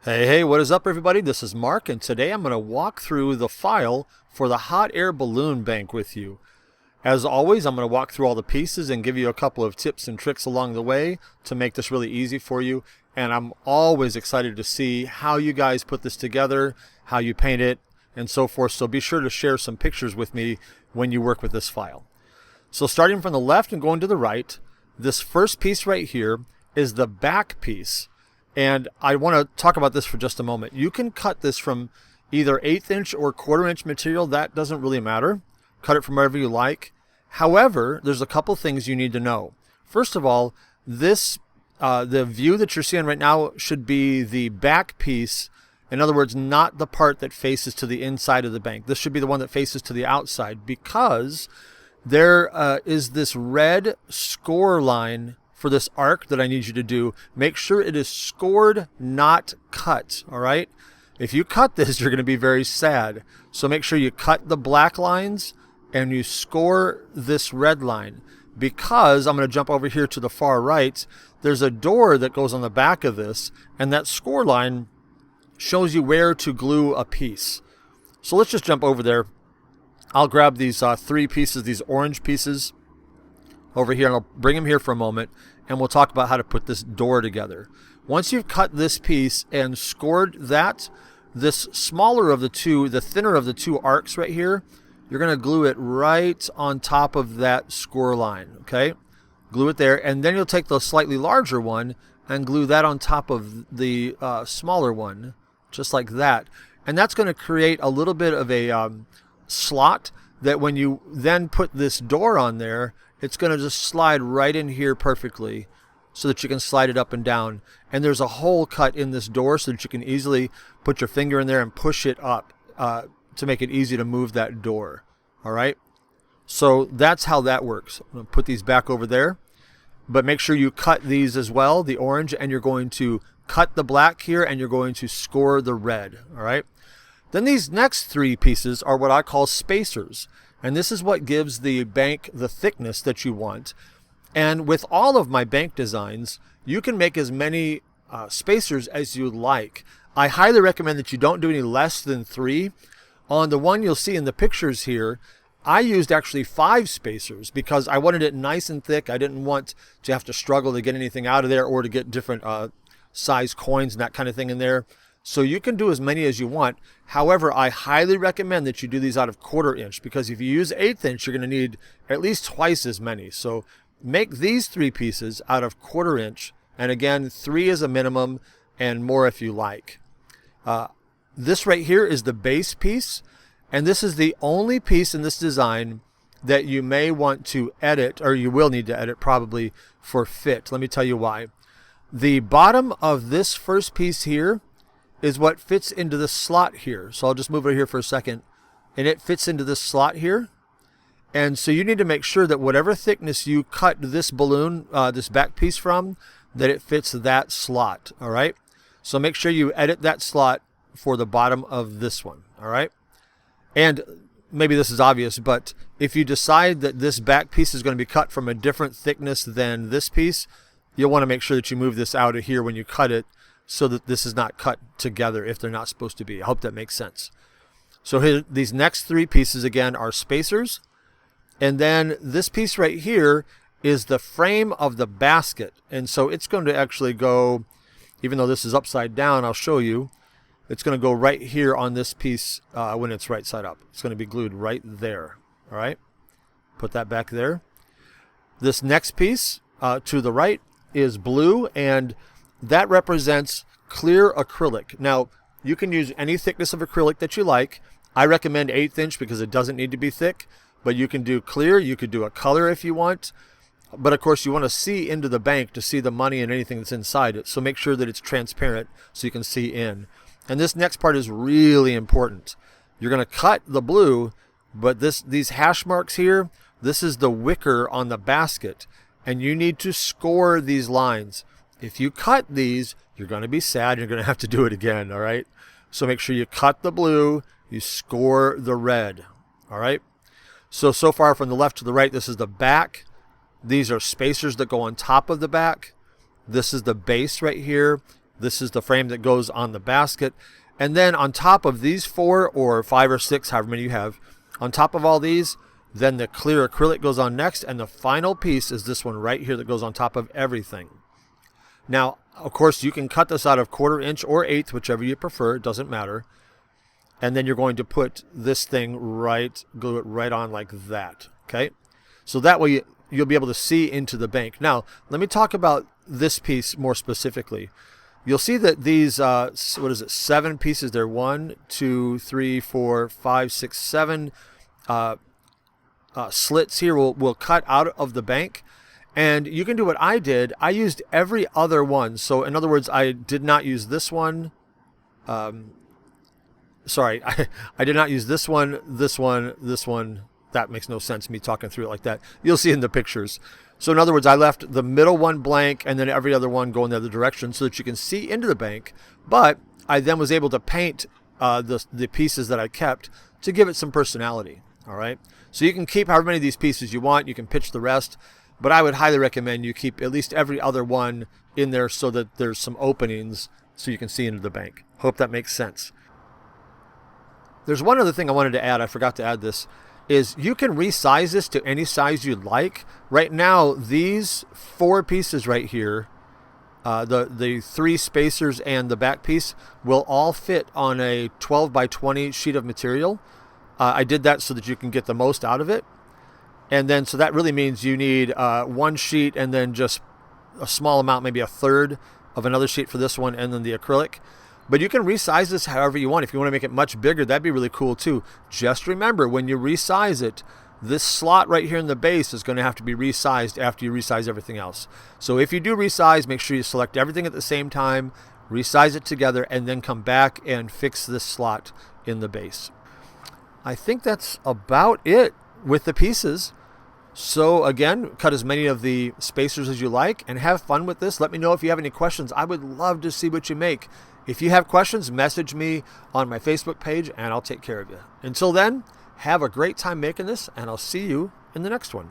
Hey, what is up everybody? This is Mark, and today I'm going to walk through the file for the hot air balloon bank with you. As always, I'm going to walk through all the pieces and give you a couple of tips and tricks along the way to make this really easy for you. And I'm always excited to see how you guys put this together, how you paint it, and so forth. So be sure to share some pictures with me when you work with this file. So starting from the left and going to the right, this first piece right here is the back piece. And I want to talk about this for just a moment. You can cut this from either 1/8 inch or 1/4 inch material. That doesn't really matter. Cut it from wherever you like. However, there's a couple things you need to know. First of all, this the view that you're seeing right now should be the back piece. In other words, not the part that faces to the inside of the bank. This should be the one that faces to the outside, because there is this red score line for this arc that I need you to do. Make sure it is scored, not cut, all right? If you cut this, you're going to be very sad. So make sure you cut the black lines and you score this red line, because I'm going to jump over here to the far right. There's a door that goes on the back of this, and that score line shows you where to glue a piece. So let's just jump over there. I'll grab these three pieces, these orange pieces over here, and I'll bring them here for a moment, and we'll talk about how to put this door together. Once you've cut this piece and scored that, this smaller of the two, the thinner of the two arcs right here, you're going to glue it right on top of that score line, okay? Glue it there, and then you'll take the slightly larger one and glue that on top of the smaller one, just like that. And that's going to create a little bit of a slot that when you then put this door on there, it's going to just slide right in here perfectly so that you can slide it up and down. And there's a hole cut in this door so that you can easily put your finger in there and push it up to make it easy to move that door. All right? So that's how that works. I'm going to put these back over there. But make sure you cut these as well, the orange, and you're going to cut the black here, and you're going to score the red. All right? Then these next three pieces are what I call spacers. And this is what gives the bank the thickness that you want. And with all of my bank designs, you can make as many spacers as you like. I highly recommend that you don't do any less than 3. On the one you'll see in the pictures here, I used actually 5 spacers because I wanted it nice and thick. I didn't want to have to struggle to get anything out of there or to get different size coins and that kind of thing in there. So you can do as many as you want. However, I highly recommend that you do these out of 1/4 inch, because if you use 1/8 inch, you're going to need at least twice as many. So make these 3 pieces out of 1/4 inch. And again, 3 is a minimum and more if you like. This right here is the base piece. And this is the only piece in this design that you may want to edit, or you will need to edit probably, for fit. Let me tell you why. The bottom of this first piece here is what fits into the slot here. So I'll just move it here for a second, and it fits into this slot here. And so you need to make sure that whatever thickness you cut this balloon, this back piece from, that it fits that slot. All right? So make sure you edit that slot for the bottom of this one. All right? And maybe this is obvious, but if you decide that this back piece is going to be cut from a different thickness than this piece, you'll want to make sure that you move this out of here when you cut it, so that this is not cut together if they're not supposed to be. I hope that makes sense. So here, these next 3 pieces again are spacers. And then this piece right here is the frame of the basket. And so it's going to actually go, even though this is upside down, I'll show you, it's going to go right here on this piece when it's right side up. It's going to be glued right there. All right? Put that back there. This next piece to the right is blue, and that represents clear acrylic. Now, you can use any thickness of acrylic that you like. I recommend 1/8 inch because it doesn't need to be thick, but you can do clear. You could do a color if you want. But of course, you want to see into the bank to see the money and anything that's inside it. So make sure that it's transparent so you can see in. And this next part is really important. You're going to cut the blue, but these hash marks here, this is the wicker on the basket. And you need to score these lines. If you cut these, you're going to be sad. You're going to have to do it again, all right? So make sure you cut the blue, you score the red, all right? So far from the left to the right, this is the back. These are spacers that go on top of the back. This is the base right here. This is the frame that goes on the basket. And then on top of these 4 or 5 or 6, however many you have, on top of all these, then the clear acrylic goes on next, and the final piece is this one right here that goes on top of everything. Now, of course, you can cut this out of 1/4 inch or 1/8, whichever you prefer. It doesn't matter. And then you're going to put this thing glue it right on like that. Okay? So that way you'll be able to see into the bank. Now, let me talk about this piece more specifically. You'll see that these, 7 pieces there? 1, 2, 3, 4, 5, 6, 7 slits here will cut out of the bank. And you can do what I did. I used every other one. So in other words, I did not use this one. Sorry, I did not use this one, this one, this one. That makes no sense, me talking through it like that. You'll see in the pictures. So in other words, I left the middle one blank and then every other one going the other direction so that you can see into the bank. But I then was able to paint the pieces that I kept to give it some personality. All right. So you can keep however many of these pieces you want. You can pitch the rest. But I would highly recommend you keep at least every other one in there so that there's some openings so you can see into the bank. Hope that makes sense. There's one other thing I wanted to add. I forgot to add this. Is you can resize this to any size you'd like. Right now, these 4 pieces right here, the 3 spacers and the back piece, will all fit on a 12 by 20 sheet of material. I did that so that you can get the most out of it. And then, so that really means you need 1 sheet and then just a small amount, maybe a third of another sheet for this one, and then the acrylic. But you can resize this however you want. If you want to make it much bigger, that'd be really cool too. Just remember, when you resize it, this slot right here in the base is going to have to be resized after you resize everything else. So if you do resize, make sure you select everything at the same time, resize it together, and then come back and fix this slot in the base. I think that's about it with the pieces. So again, cut as many of the spacers as you like and have fun with this. Let me know if you have any questions. I would love to see what you make. If you have questions, message me on my Facebook page and I'll take care of you. Until then, have a great time making this, and I'll see you in the next one.